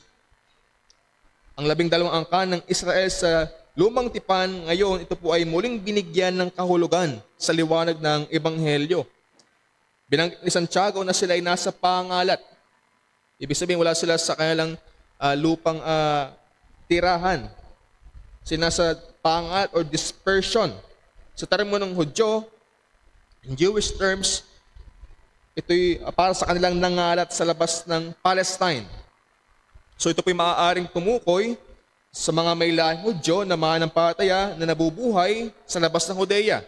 Ang 12 angkan ng Israel sa lumang tipan, ngayon ito po ay muling binigyan ng kahulugan sa liwanag ng Ebanghelyo. Binanggit ni Santiago na sila ay nasa pangalat. Ibig sabihin wala sila sa kanilang lupang tirahan. Sila sa pangalat or dispersion. Sa termo ng Hudyo, in Jewish terms, ito'y para sa kanilang nangalat sa labas ng Palestine. So ito po'y maaaring tumukoy sa mga may lahing Hudyo na mananampalataya na nabubuhay sa labas ng Judea.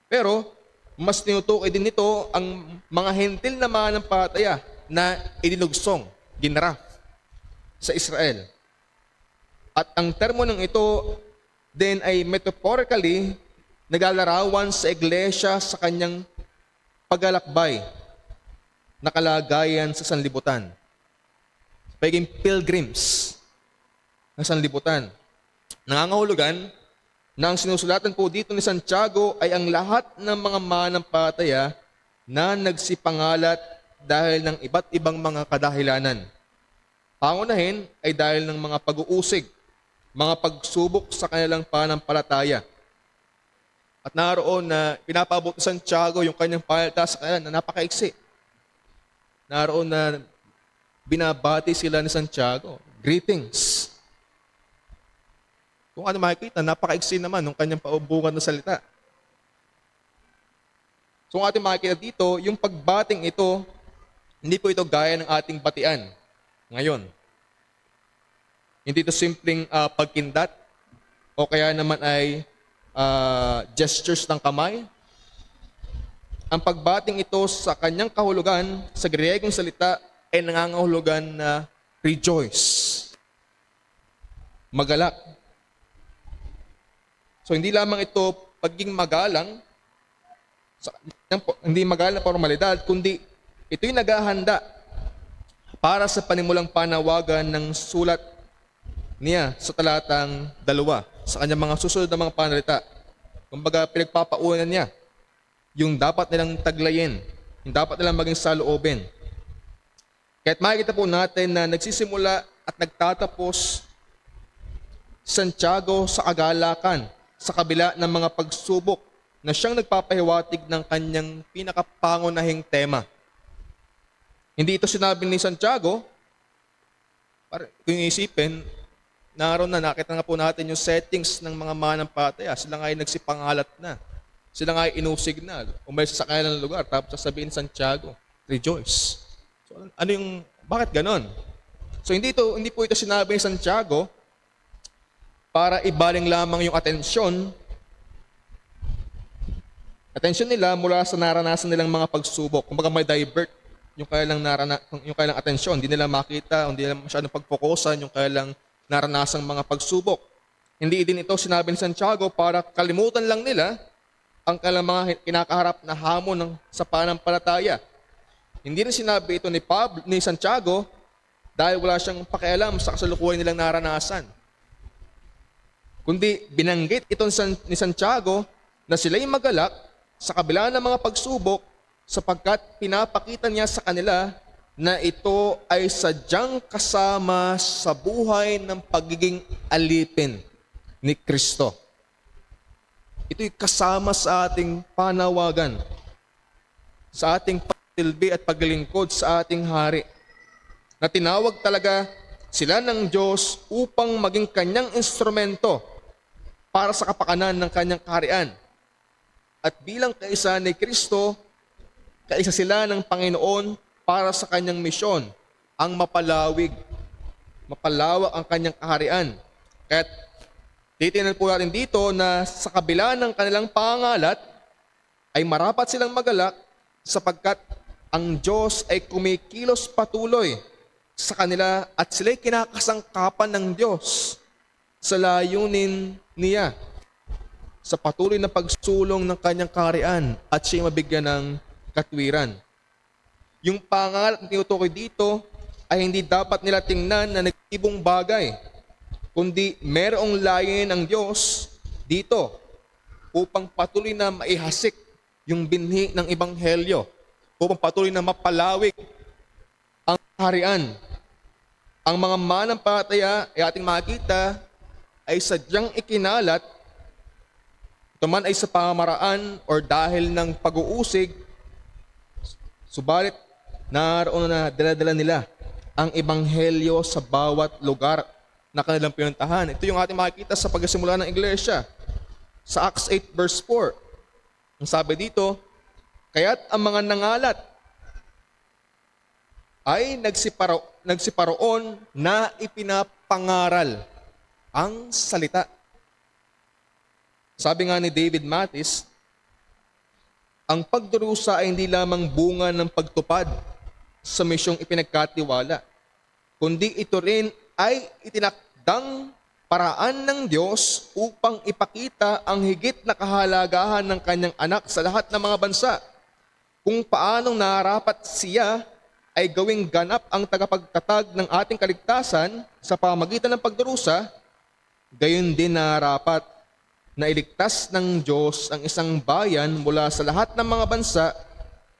Pero, mas tinutukoy din nito ang mga hentil na mananampalataya na idinugsong, ginraft sa Israel. At ang termo ng ito din ay metaphorically naglalarawan sa iglesia sa kanyang paglalakbay na kalagayan sa sanlibutan. Pagiging pilgrims ng sanlibutan. Nangangahulugan na ang sinusulatan po dito ni Santiago ay ang lahat ng mga mananampalataya na nagsipangalat dahil ng iba't ibang mga kadahilanan. Pangunahin ay dahil ng mga pag-uusig, mga pagsubok sa kanilang pananampalataya. At naroon na pinapabot ni Santiago yung kanyang pananampalataya sa kanila na napakaiksi. Naroon na binabati sila ni Santiago. Greetings. Kung ano makikita, napakaiksi naman ng kanyang paubungan na salita. So kung ating makikita dito, yung pagbating ito, hindi po ito gaya ng ating batian ngayon. Hindi ito simpleng pagkindat o kaya naman ay gestures ng kamay. Ang pagbating ito sa kanyang kahulugan, sa Griegong salita, ay nangangahulugan na rejoice. Magalak. So hindi lamang ito pagiging magalang, hindi magalang na formalidad, kundi ito'y naghahanda para sa panimulang panawagan ng sulat niya sa talatang 2, sa kanyang mga susunod na mga panalita. Kumbaga, pinagpapaunan niya yung dapat nilang taglayin, yung dapat nilang maging saloobin. Kaya't makikita po natin na nagsisimula at nagtatapos Santiago sa kagalakan, sa kabila ng mga pagsubok na siyang nagpapahiwatig ng kanyang pinakapangunahing tema. Hindi ito sinabi ni Santiago, kung isipin, naroon na, nakita nga po natin yung settings ng mga mananampalataya. Sila nga ay nagsipangalat na. Sila nga ay inusig na. Umalis sa kanilang lugar, tapos sasabihin Santiago, rejoice. So, bakit ganon? So, hindi po ito sinabi ni Santiago para ibaling lamang yung atensyon nila mula sa naranasan nilang mga pagsubok. Kumbaga may divert yung kailang atensyon. Hindi nila makita, hindi nila masyadong pagfokusan yung kailang naranasang mga pagsubok. Hindi din ito sinabi ni Santiago para kalimutan lang nila ang kailang mga kinakaharap na hamon sa pananampalataya. Hindi rin sinabi ito ni Santiago dahil wala siyang pakialam sa kasalukuyan nilang naranasan. Kundi binanggit ito ni Santiago na sila'y magalak sa kabila ng mga pagsubok sapagkat pinapakita niya sa kanila na ito ay sadyang kasama sa buhay ng pagiging alipin ni Kristo. Ito'y kasama sa ating panawagan, sa ating pagtilbi at paglingkod sa ating hari, na tinawag talaga sila ng Diyos upang maging kanyang instrumento para sa kapakanan ng kanyang kaharian. At bilang kaisa ni Kristo, kaisa sila ng Panginoon para sa kanyang misyon, ang mapalawak ang kanyang kaharian. Kaya't titingnan po natin dito na sa kabila ng kanilang pangalat, ay marapat silang magalak sapagkat ang Diyos ay kumikilos patuloy sa kanila at sila'y kinakasangkapan ng Diyos sa layunin niya, sa patuloy na pagsulong ng kanyang kaharian at siya mabigyan ng katwiran. Yung pangalat na tinutukoy dito ay hindi dapat nila tingnan na nag-ibong bagay, kundi merong layunin ng Diyos dito upang patuloy na maihasik yung binhi ng Ebanghelyo, upang patuloy na mapalawig ang kaharian. Ang mga manampalataya ay ating makita ay sadyang ikinalat, ito man ay sa pamamaraan or dahil ng pag-uusig, subalit naroon na dala-dala nila ang Ebanghelyo sa bawat lugar na kanilang pinuntahan. Ito yung ating makikita sa pagsimula ng iglesia. Sa Acts 8 verse 4, ang sabi dito, kaya't ang mga nangalat ay nagsiparoon na ipinapangaral ang salita. Sabi nga ni David Mathis, ang pagdurusa ay hindi lamang bunga ng pagtupad sa misyong ipinagkatiwala, kundi ito rin ay itinakdang paraan ng Diyos upang ipakita ang higit na kahalagahan ng kanyang anak sa lahat ng mga bansa, kung paanong nararapat siya ay gawing ganap ang tagapagtatag ng ating kaligtasan sa pamagitan ng pagdurusa, gayon din nararapat na iligtas ng Diyos ang isang bayan mula sa lahat ng mga bansa,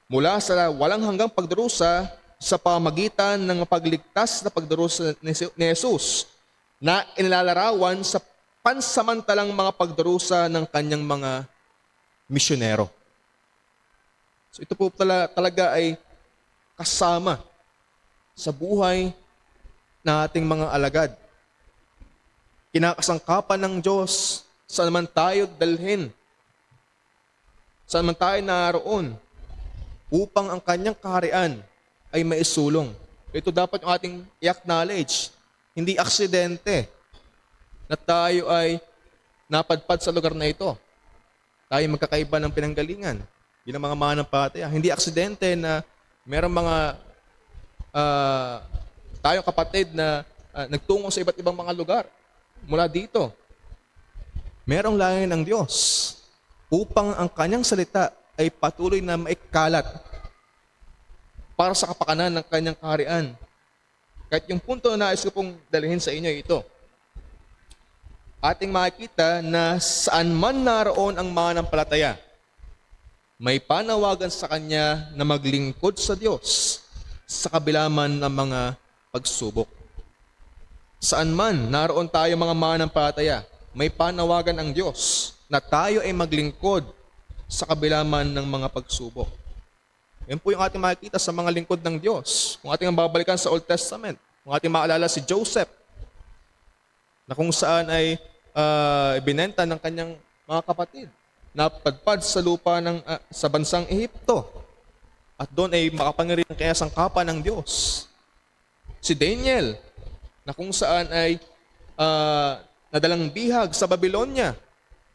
mula sa walang hanggang pagdurusa sa pamagitan ng pagligtas na pagdurusa ni Jesus na inilalarawan sa pansamantalang mga pagdurusa ng kanyang mga misyonero. So ito po talaga ay kasama sa buhay na ating mga alagad. Kinakasangkapan ng Diyos saan man tayo dalhin, saan man tayo naroon, upang ang kanyang kaharian ay maisulong. Ito dapat yung ating i-acknowledge. Hindi aksidente na tayo ay napadpad sa lugar na ito. Tayo magkakaiba ng pinanggalingan bilang mga manampalataya. Hindi aksidente na merong mga tayong kapatid na nagtungo sa iba't ibang mga lugar mula dito. Merong layunin ng Diyos upang ang kanyang salita ay patuloy na maikalat para sa kapakanan ng kanyang kaharian. Kahit yung punto na nais ko pong dalhin sa inyo ito, ating makikita na saan man naroon ang manampalataya, may panawagan sa kanya na maglingkod sa Diyos sa kabila man ng mga pagsubok. Saan man naroon tayo mga manampalataya, may panawagan ang Diyos na tayo ay maglingkod sa kabila man ng mga pagsubok. Yan po yung ating makikita sa mga lingkod ng Diyos. Kung ating babalikan sa Old Testament, kung ating maalala si Joseph, na kung saan ay ibinenta ng kanyang mga kapatid, napadpad sa lupa sa bansang Ehipto. At doon ay makapangyarihan ang kaya sangkapan ng Diyos. Si Daniel, na kung saan ay nadalang bihag sa Babylonia.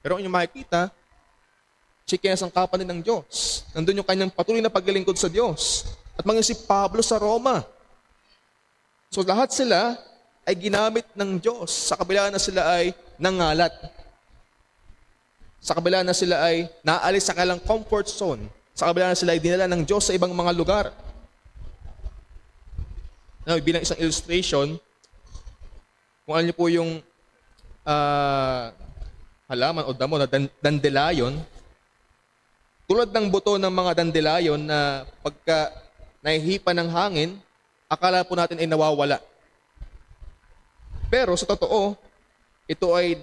Pero inyong makikita, siya kaya sangkapan din ng Diyos. Nandun yung kanyang patuloy na paglilingkod sa Diyos. At mga si Pablo sa Roma. So lahat sila ay ginamit ng Diyos sa kabila na sila ay nangalat. Sa kabila na sila ay naalis sa kanilang comfort zone. Sa kabila na sila ay dinala ng Diyos sa ibang mga lugar. Now, bilang isang illustration, kung alam niyo po yung halaman o damo na dandelion, tulad ng buto ng mga dandelion na pagka nahihipa ng hangin, akala po natin ay nawawala. Pero sa totoo, ito ay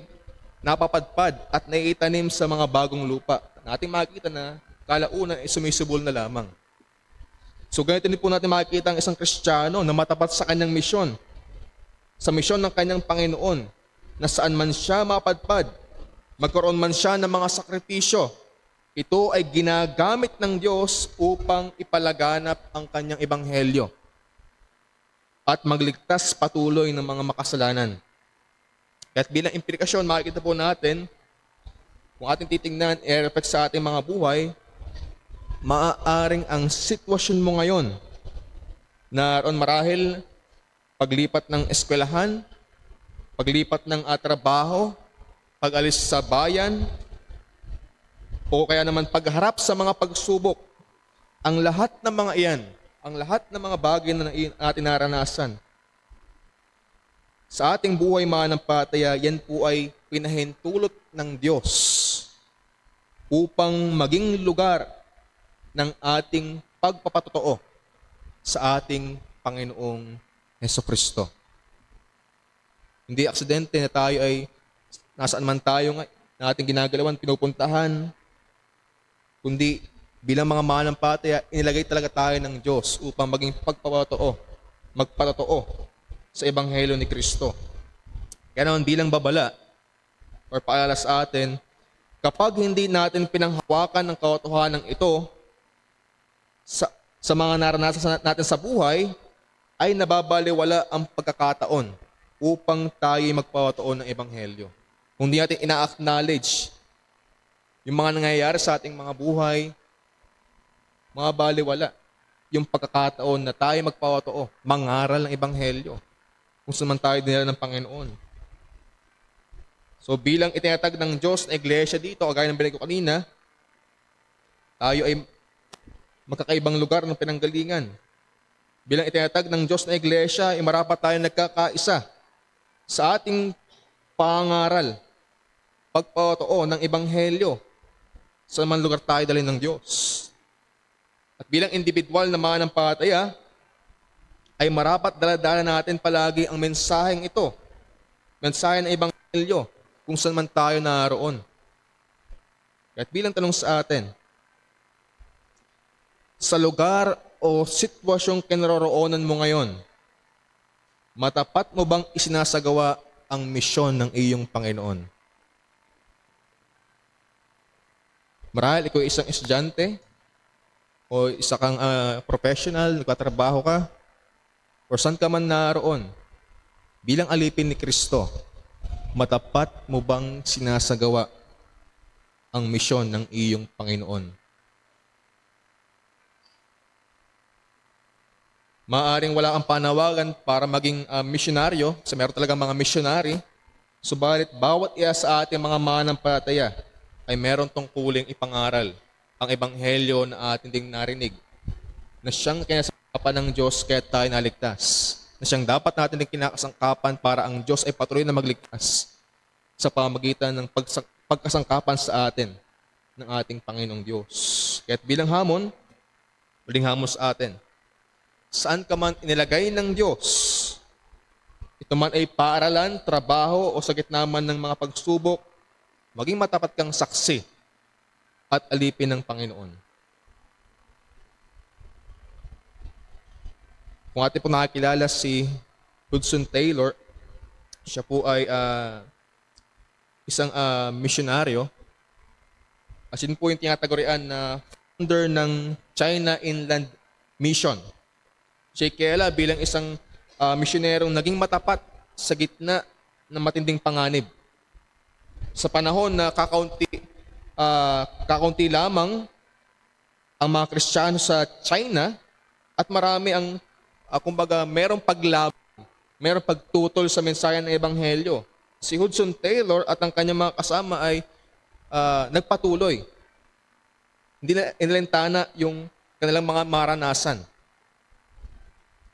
napapadpad at naiitanim sa mga bagong lupa. Nating makikita na kalaunan ay sumisibol na lamang. So ganito din po natin makikita ang isang Kristiyano na matapat sa kanyang misyon, sa misyon ng kanyang Panginoon, na saan man siya mapadpad, magkaroon man siya ng mga sakripisyo, ito ay ginagamit ng Diyos upang ipalaganap ang kanyang ebanghelyo at magligtas patuloy ng mga makasalanan. At bilang implikasyon, makikita po natin, kung ating titingnan, i-reflect sa ating mga buhay, maaaring ang sitwasyon mo ngayon, naroon marahil paglipat ng eskwelahan, paglipat ng trabaho, pag-alis sa bayan, o kaya naman pagharap sa mga pagsubok. Ang lahat ng mga iyan, ang lahat ng mga bagay na ating naranasan, sa ating buhay mananampalataya, yan po ay pinahintulot ng Diyos upang maging lugar ng ating pagpapatotoo sa ating Panginoong Hesukristo. Hindi aksidente na tayo ay nasaan man tayo na ating ginagalawan, pinupuntahan, kundi bilang mga mananampalataya, inilagay talaga tayo ng Diyos upang maging magpatotoo sa Ebanghelyo ni Kristo. Kaya naman bilang babala or paalala sa atin, kapag hindi natin pinanghawakan ng katotohanan ito sa mga naranasan natin sa buhay, ay nababaliwala ang pagkakataon upang tayo magpatotoo ng Ebanghelyo. Kung di natin ina-acknowledge yung mga nangyayari sa ating mga buhay, mga baliwala yung pagkakataon na tayo magpatotoo, mangaral ng Ebanghelyo kung saan man tayo dinala ng Panginoon. So bilang itinatag ng Diyos na iglesia dito, kagaya ng binigay ko kanina, tayo ay magkakaibang lugar ng pinanggalingan. Bilang itinatag ng Diyos na iglesia, ay marapat tayo nagkakaisa sa ating pangaral, pagpatotoo ng Ebanghelyo sa man lugar tayo dalhin ng Diyos. At bilang individual na mananampalataya, ay marapat dala-dala natin palagi ang mensaheng ito, mensahe ng Ebanghelyo, kung saan man tayo naroon. At bilang tanong sa atin, sa lugar o sitwasyong kinaroroonan mo ngayon, matapat mo bang isinasagawa ang misyon ng iyong Panginoon? Marahil ikaw isang estudyante, o isa kang professional, nagtatrabaho ka, o saan ka man naroon, bilang alipin ni Kristo, matapat mo bang sinasagawa ang misyon ng iyong Panginoon? Maaring wala kang panawagan para maging misyonaryo, kasi meron talagang mga misyonary, subalit bawat isa sa ating mga mananampalataya ay meron tungkuling ipangaral ang Ebanghelyo na ating ding narinig, na siyang kinasangkapan ng Diyos kaya tayo naligtas, na siyang dapat natin ding kinakasangkapan para ang Diyos ay patuloy na magligtas sa pamagitan ng pagkasangkapan sa atin ng ating Panginoong Diyos. Kaya bilang hamon, muling hamon sa atin, saan ka man inilagay ng Diyos, ito man ay paaralan, trabaho o sa gitna man ng mga pagsubok, maging matapat kang saksi at alipin ng Panginoon. Kung atin po nakakilala si Hudson Taylor, siya po ay isang misyonaryo. As in po yung tinatagurian na founder ng China Inland Mission. Siya kilala bilang isang misyonerong naging matapat sa gitna ng matinding panganib. Sa panahon na kakaunti lamang ang mga Kristiyano sa China at marami ang, kumbaga, merong paglaban, merong pagtutol sa mensahe ng Ebanghelyo. Si Hudson Taylor at ang kanyang mga kasama ay nagpatuloy. Hindi na inilentana yung kanilang mga maranasan.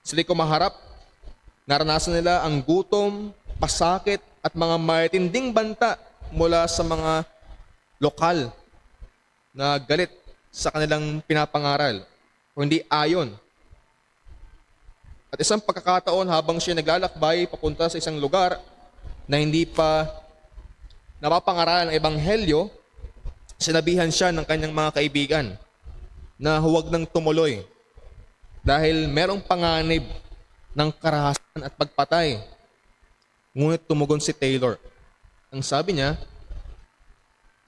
Sila kumaharap, naranasan nila ang gutom, pasakit at mga matinding banta mula sa mga lokal na galit sa kanilang pinapangaral o hindi ayon. At isang pagkakataon habang siya naglalakbay papunta sa isang lugar na hindi pa napapangaralan ng Ebanghelyo, sinabihan siya ng kanyang mga kaibigan na huwag nang tumuloy dahil merong panganib ng karahasan at pagpatay. Ngunit tumugon si Taylor. Ang sabi niya,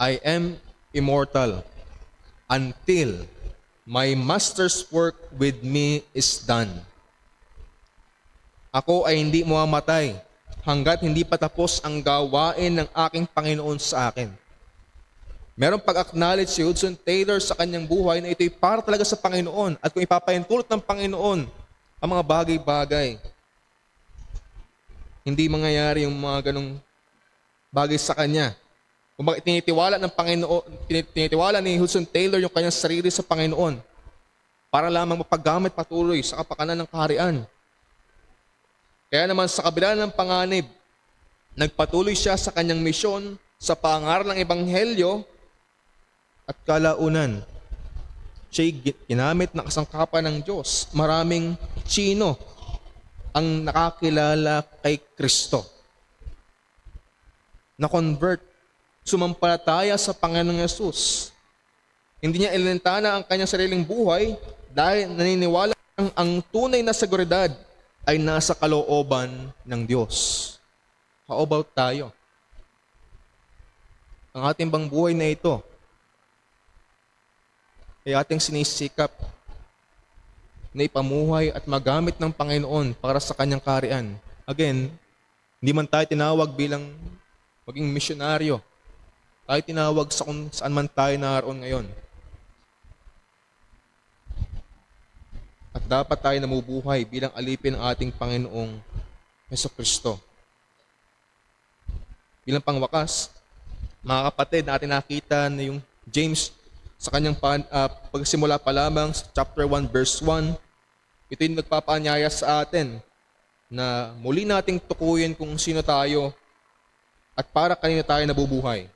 I am immortal until my master's work with me is done. Ako ay hindi mamamatay hanggat hindi pa tapos ang gawain ng aking Panginoon sa akin. Merong pag-acknowledge si Hudson Taylor sa kanyang buhay na ito'y para talaga sa Panginoon at kung ipapahintulot ng Panginoon ang mga bagay-bagay, hindi mangyayari yung mga ganong bagay sa kanya. Kung bakit tinitiwala ng Panginoon, tinitiwala ni Hudson Taylor yung kanyang sarili sa Panginoon para lamang mapaggamit patuloy sa kapakanan ng kaharian. Kaya naman sa kabila ng panganib, nagpatuloy siya sa kanyang misyon sa pangaral ng Ebanghelyo at kalaunan. Siya'y ginamit na kasangkapan ng Diyos. Maraming Tsino ang nakakilala kay Kristo. Na-convert, sumampalataya sa Panginoong Yesus. Hindi niya ilinintana ang kanyang sariling buhay dahil naniniwala ang tunay na seguridad ay nasa kalooban ng Diyos. How about tayo? Ang ating bang buhay na ito ay ating sinisikap na ipamuhay at magamit ng Panginoon para sa kanyang kaharian. Again, hindi man tayo tinawag bilang maging misyonaryo. Tayo tinawag sa kung saan man tayo naroon ngayon. At dapat tayo namubuhay bilang alipin ng ating Panginoong Jesucristo. Bilang pangwakas, mga kapatid, natin nakita na yung James sa kanyang pagsimula pa lamang sa chapter 1 verse 1, ito yung nagpapaanyaya sa atin na muli nating tukuyin kung sino tayo at para kanino tayo nabubuhay.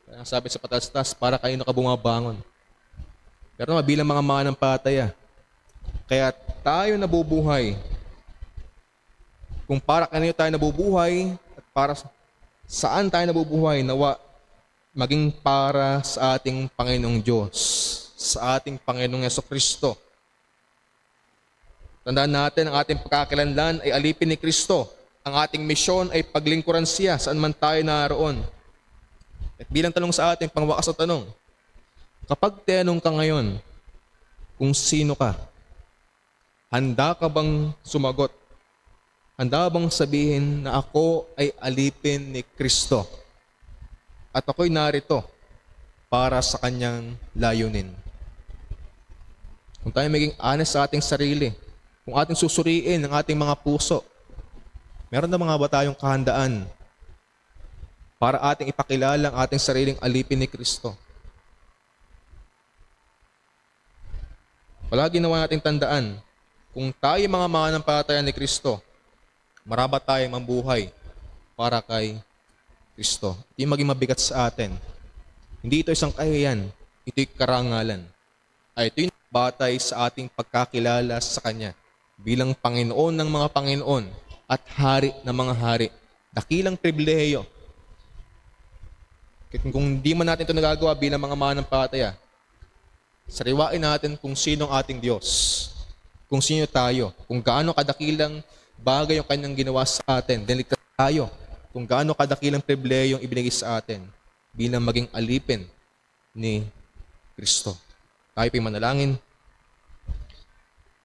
Kaya sabi sa patastas, para kanino ka bumabangon. Pero bilang mga manampalataya, kaya tayo nabubuhay. Kung para kanino tayo nabubuhay at para saan tayo nabubuhay, nawa maging para sa ating Panginoong Diyos, sa ating Panginoong Jesucristo. Tandaan natin, ang ating pagkakakilanlan ay alipin ni Kristo. Ang ating misyon ay paglingkuran siya saan man tayo naroon. At bilang tanong sa ating pangwakas na tanong, kapag tinanong ka ngayon kung sino ka, handa ka bang sumagot? Handa bang sabihin na ako ay alipin ni Kristo? At ako'y narito para sa kanyang layunin. Kung tayo maging honest sa ating sarili, kung ating susuriin ang ating mga puso, meron na mga ba tayong kahandaan para ating ipakilala ang ating sariling alipin ni Kristo? Palagi nawa nating tandaan, kung tayo mga manampalataya ni Kristo, marapat tayong mabuhay para kay Kristo. Hindi maging mabigat sa atin. Hindi ito isang kahiyan, ito'y karangalan. Ay ito'y batay sa ating pagkakilala sa Kanya bilang Panginoon ng mga Panginoon at Hari ng mga Hari. Dakilang pribilehiyo. Kung hindi man natin ito nagagawa bilang mga manampalataya, sariwain natin kung sino ang ating Diyos, kung sino tayo, kung gaano kadakilang bagay yung Kanyang ginawa sa atin, delikado tayo, kung gaano kadakilang pribilehiyong ibinigay sa atin bilang maging alipin ni Kristo. Tayo po'y manalangin.